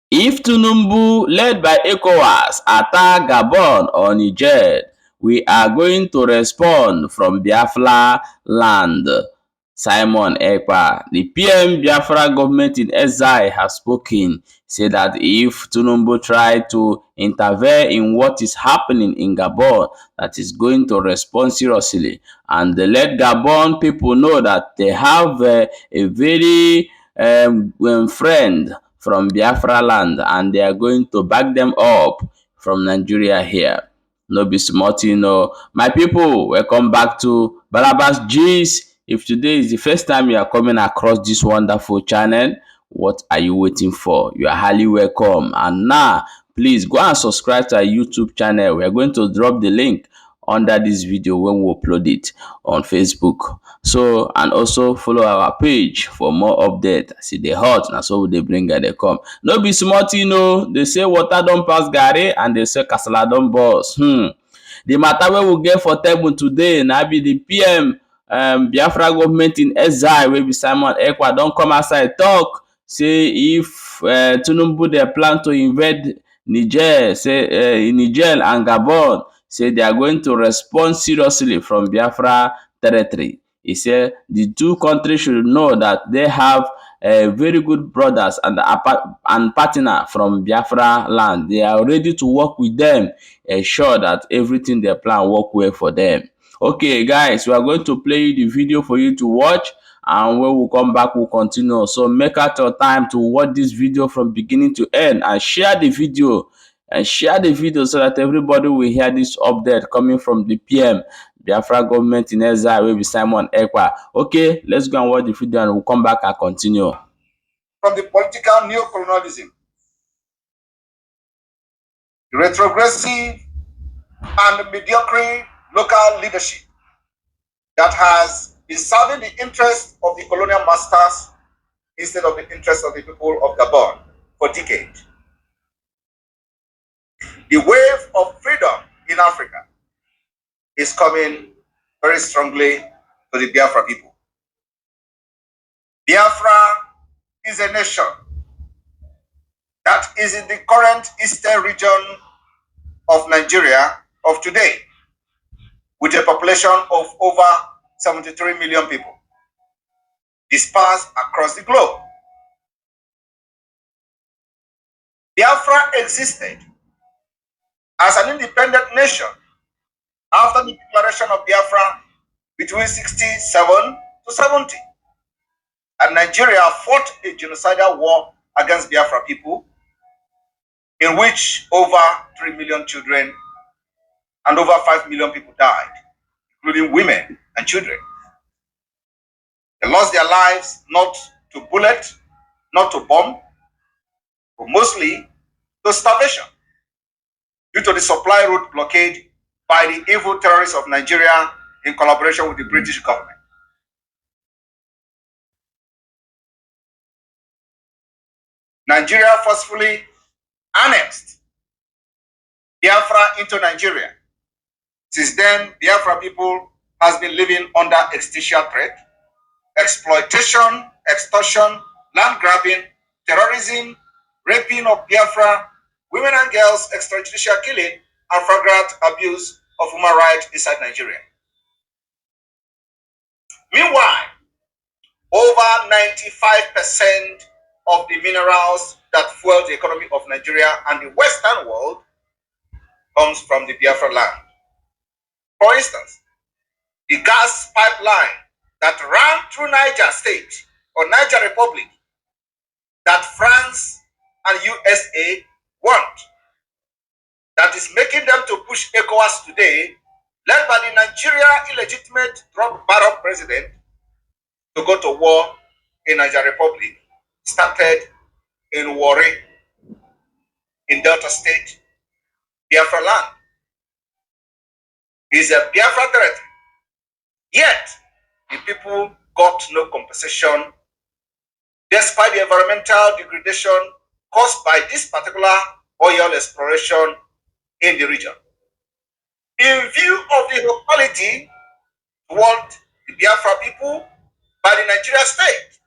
If Tinubu, led by ECOWAS, attack Gabon or Niger, we are going to respond from Biafra land. Simon Ekpa, the PM Biafra government in exile, has spoken, said that if Tinubu try to intervene in what is happening in Gabon, that is going to respond seriously. And they let Gabon people know that they have a very friend from Biafra land, and they are going to back them up from Nigeria here. No be small thing o. My people, welcome back to Balabas Gist. If today is the first time you are coming across this wonderful channel, what are you waiting for? You are highly welcome. And now, please go and subscribe to our YouTube channel. We are going to drop the link under this video when we upload it on Facebook. So, and also follow our page for more updates. See the hot, na so they bring they come. No be small thing o. They say water don pass garri and they say kasala don burst. The matter wey we get for table today na be the PM Biafra government in exile wey be Simon Ekpa don come outside talk say if Tinubu dey plan to invade Niger, say Niger and Gabon, say they are going to respond seriously from Biafra territory. He said the two countries should know that they have very good brothers and partner from Biafra land. They are ready to work with them, ensure that everything they plan work well for them. Okay, guys, we are going to play the video for you to watch, and when we come back, we'll continue. So make out your time to watch this video from beginning to end, and share the video. So that everybody will hear this update coming from the PM Biafra government in exile wey be Simon Ekpa. Okay, let's go and watch the video and we'll come back and continue. From the political neo-colonialism, the retrogressive and mediocre local leadership that has been serving the interests of the colonial masters instead of the interests of the people of Gabon for decades. The wave of freedom in Africa is coming very strongly to the Biafra people. Biafra is a nation that is in the current eastern region of Nigeria of today, with a population of over 73 million people dispersed across the globe. Biafra existed as an independent nation after the declaration of Biafra between 67 to 70. And Nigeria fought a genocidal war against Biafra people, in which over 3 million children and over 5 million people died, including women and children. They lost their lives not to bullet, not to bomb, but mostly to starvation due to the supply route blockade by the evil terrorists of Nigeria in collaboration with the British government. Nigeria forcefully annexed Biafra into Nigeria. Since then, Biafra people has been living under existential threat, exploitation, extortion, land grabbing, terrorism, raping of Biafra, women and girls, extrajudicial killing, and flagrant abuse of human rights inside Nigeria. Meanwhile, over 95% of the minerals that fuel the economy of Nigeria and the Western world comes from the Biafra land. For instance, the gas pipeline that ran through Niger State or Niger Republic that France and USA want, that is making them to push ECOWAS today, led by the Nigeria illegitimate drug baron president, to go to war in Niger Republic, started in Warri, in Delta State, Biafra land. Is a Biafra territory. Yet, the people got no compensation despite the environmental degradation caused by this particular oil exploration in the region. In view of the inequality toward the Biafra people by the Nigeria state,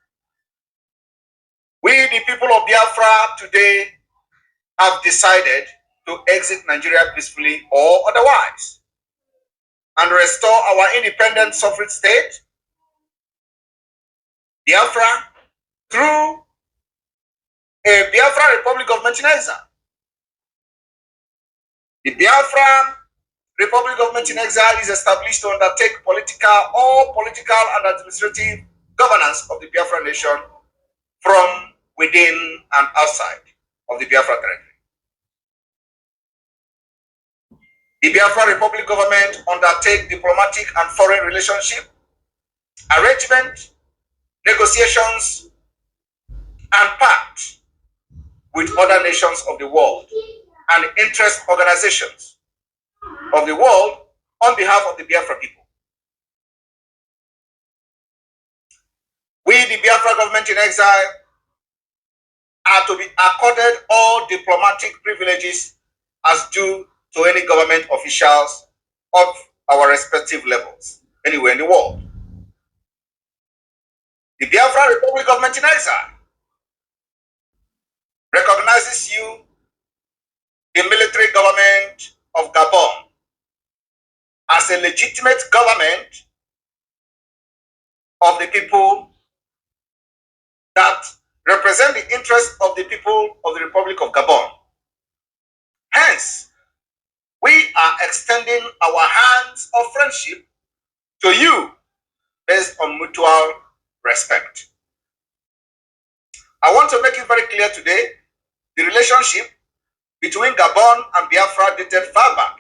we, the people of Biafra today, have decided to exit Nigeria peacefully or otherwise and restore our independent sovereign state, Biafra, through a Biafra Republic Government in exile. The Biafra Republic Government in exile is established to undertake political and administrative governance of the Biafra nation from within and outside of the Biafra territory. The Biafra Republic government undertake diplomatic and foreign relationship, arrangement, negotiations, and pact with other nations of the world and interest organizations of the world on behalf of the Biafra people. We, the Biafra government in exile, are to be accorded all diplomatic privileges as due to any government officials of our respective levels anywhere in the world. The Biafra Republic Government in exile recognizes you, the military government of Gabon, as a legitimate government of the people that represent the interests of the people of the Republic of Gabon. Hence, we are extending our hands of friendship to you based on mutual respect. I want to make it very clear today, the relationship between Gabon and Biafra dated far back.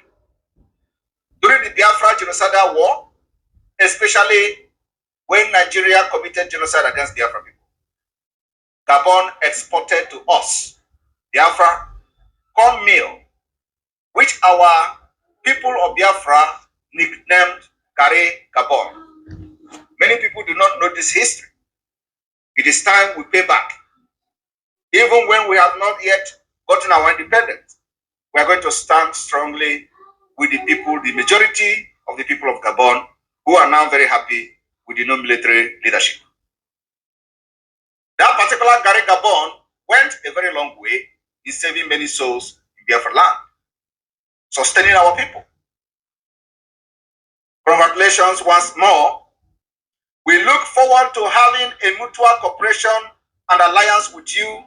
During the Biafra genocidal war, especially when Nigeria committed genocide against Biafra people, Gabon exported to us Biafra cornmeal, which our people of Biafra nicknamed Kare Gabon. Many people do not know this history. It is time we pay back. Even when we have not yet gotten our independence, we are going to stand strongly with the people, the majority of the people of Gabon, who are now very happy with the non-military leadership. That particular Gare Gabon went a very long way in saving many souls in Biafra land, sustaining our people. Congratulations once more. We look forward to having a mutual cooperation and alliance with you,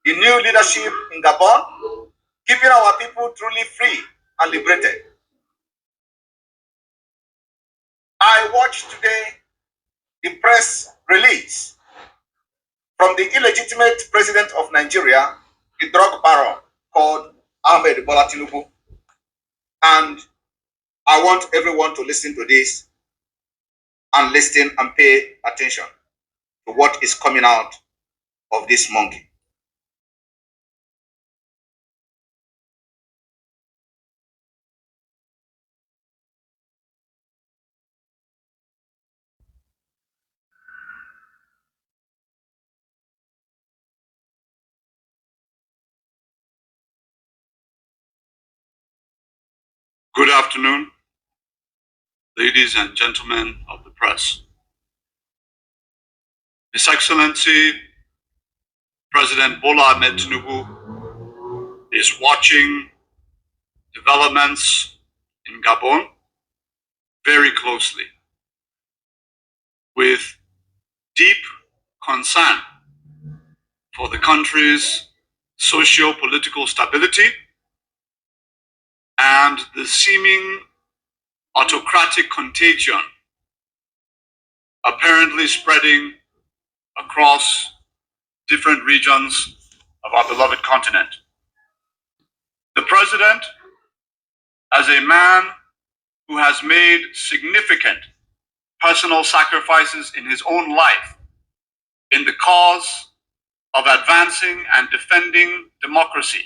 the new leadership in Gabon, keeping our people truly free and liberated. I watched today the press release from the illegitimate president of Nigeria, the drug baron called Ahmed Bola Tinubu. And I want everyone to listen to this and listen and pay attention to what is coming out of this monkey. Good afternoon, ladies and gentlemen of the press. His Excellency President Bola Ahmed Tinubu is watching developments in Gabon very closely with deep concern for the country's socio-political stability and the seeming autocratic contagion apparently spreading across different regions of our beloved continent. The president, as a man who has made significant personal sacrifices in his own life in the cause of advancing and defending democracy,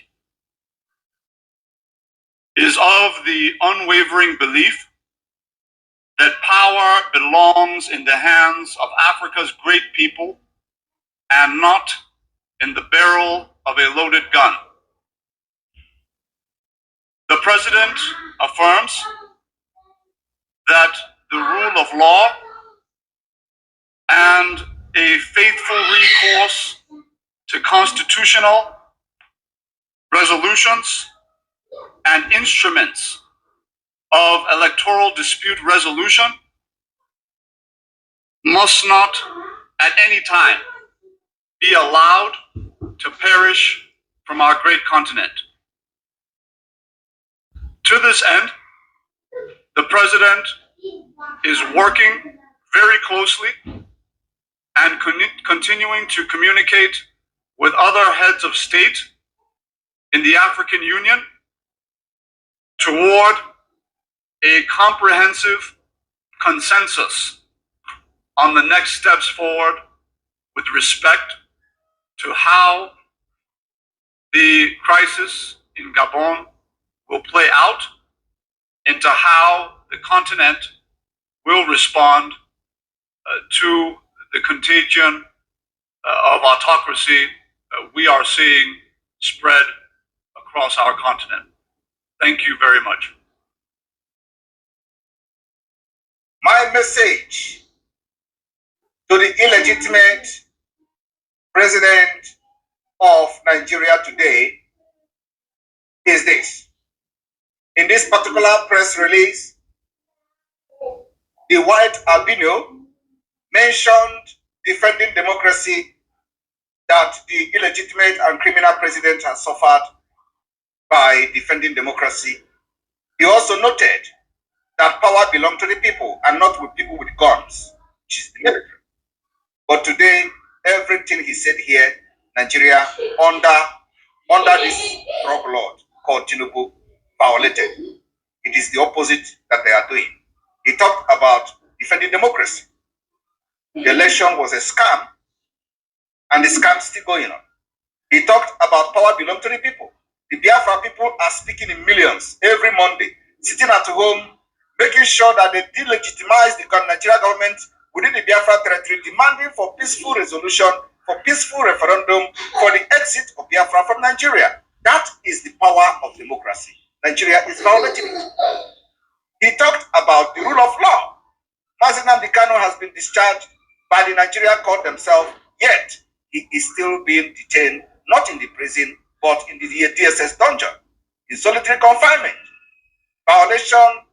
is of the unwavering belief that power belongs in the hands of Africa's great people and not in the barrel of a loaded gun. The president affirms that the rule of law and a faithful recourse to constitutional resolutions and instruments of electoral dispute resolution must not at any time be allowed to perish from our great continent. To this end, the President is working very closely and continuing to communicate with other heads of state in the African Union toward a comprehensive consensus on the next steps forward with respect to how the crisis in Gabon will play out, into how the continent will respond to the contagion of autocracy we are seeing spread across our continent. Thank you very much. My message to the illegitimate president of Nigeria today is this. In this particular press release, the white albino mentioned defending democracy that the illegitimate and criminal president has suffered by defending democracy. He also noted that power belongs to the people and not with people with guns, which is the military. But today, everything he said here, Nigeria, under this drug lord called Tinubu, violated. It is the opposite that they are doing. He talked about defending democracy. The election was a scam, and the scam is still going on. He talked about power belongs to the people. The Biafra people are speaking in millions every Monday, sitting at home, making sure that they delegitimize the Nigerian government within the Biafra territory, demanding for peaceful resolution, for peaceful referendum, for the exit of Biafra from Nigeria. That is the power of democracy. Nigeria is violating it. He talked about the rule of law. Mazi Nnamdi Kanu has been discharged by the Nigerian court themselves, yet he is still being detained, not in the prison, but in the DSS dungeon, in solitary confinement. Violation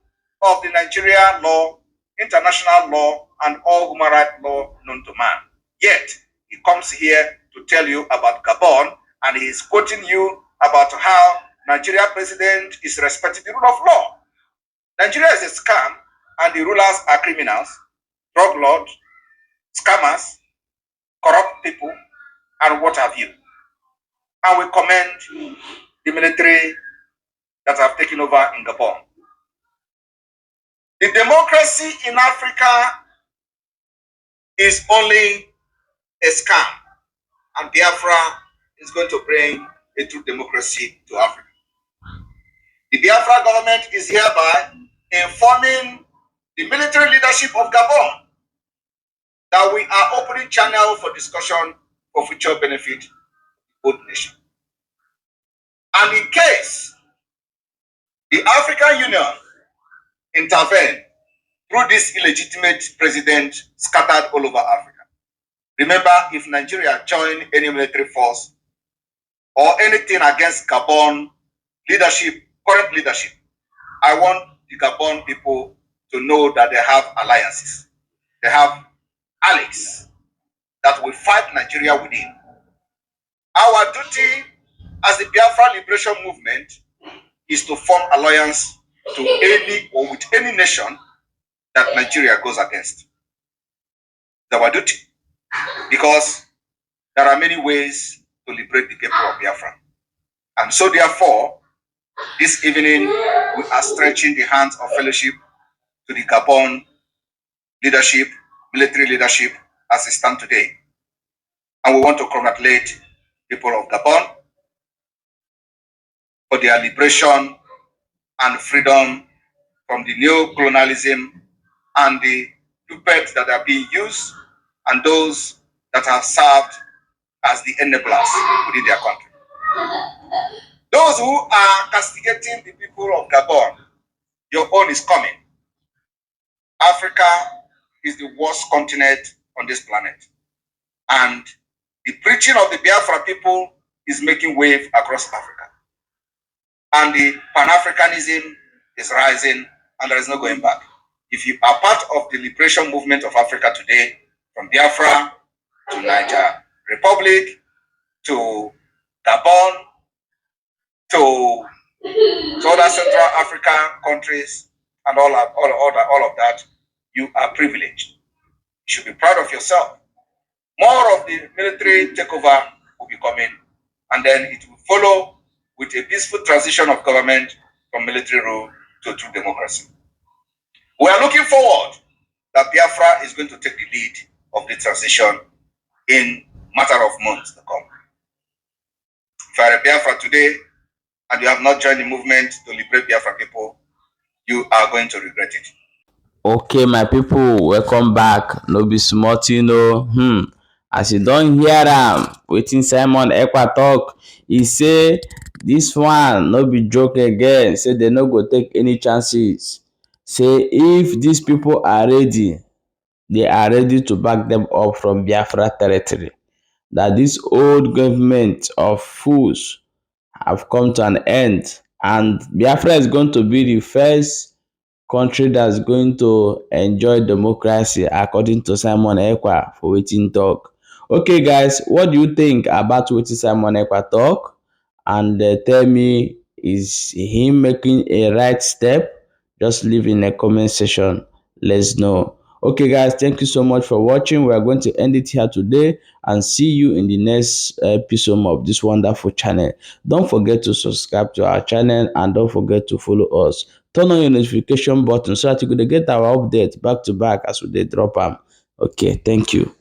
of the Nigerian law, international law, and all human rights law known to man. Yet, he comes here to tell you about Gabon, and he is quoting you about how Nigeria president is respecting the rule of law. Nigeria is a scam, and the rulers are criminals, drug lords, scammers, corrupt people, and what have you. And we commend the military that have taken over in Gabon. The democracy in Africa is only a scam, and Biafra is going to bring a true democracy to Africa. The Biafra government is hereby informing the military leadership of Gabon that we are opening channel for discussion for future benefit of both nations. And in case the African Union intervene through this illegitimate president scattered all over Africa. Remember, if Nigeria join any military force or anything against Gabon leadership, current leadership, I want the Gabon people to know that they have alliances. They have allies that will fight Nigeria within. Our duty as the Biafra Liberation Movement is to form alliance to any or with any nation that Nigeria goes against. It's our duty, because there are many ways to liberate the people of Biafra. And so therefore, this evening, we are stretching the hands of fellowship to the Gabon leadership, military leadership, as it stands today. And we want to congratulate people of Gabon for their liberation and freedom from the neo-colonialism and the puppets that are being used, and those that have served as the enablers within their country. Those who are castigating the people of Gabon, your own is coming. Africa is the worst continent on this planet. And the preaching of the Biafra people is making wave across Africa. and the Pan-Africanism is rising, and there is no going back. If you are part of the liberation movement of Africa today, from Biafra to Niger Republic to Gabon to other Central African countries and all of that, you are privileged. You should be proud of yourself. More of the military takeover will be coming, and then it will follow with a peaceful transition of government from military rule to true democracy. We are looking forward that Biafra is going to take the lead of the transition in matter of months to come. If you are a Biafra today and you have not joined the movement to liberate Biafra people, you are going to regret it. Okay, my people, welcome back. No be small thing o. As you don hear am, wetin Simon Ekpa talk, e say this one no be joke again. Say they no go take any chances. Say if these people are ready, they are ready to back them up from Biafra territory. That this old government of fools have come to an end, and Biafra is going to be the first country that's going to enjoy democracy according to Simon Ekpa for wetin talk. Okay guys, what do you think about wetin Simon Ekpa talk? And tell me, is him making a right step? Just leave in the comment section. Let's know. Okay guys, thank you so much for watching. We are going to end it here today and see you in the next episode of this wonderful channel. Don't forget to subscribe to our channel and don't forget to follow us. Turn on your notification button so that you could get our update back to back as we dey drop them. Okay, thank you.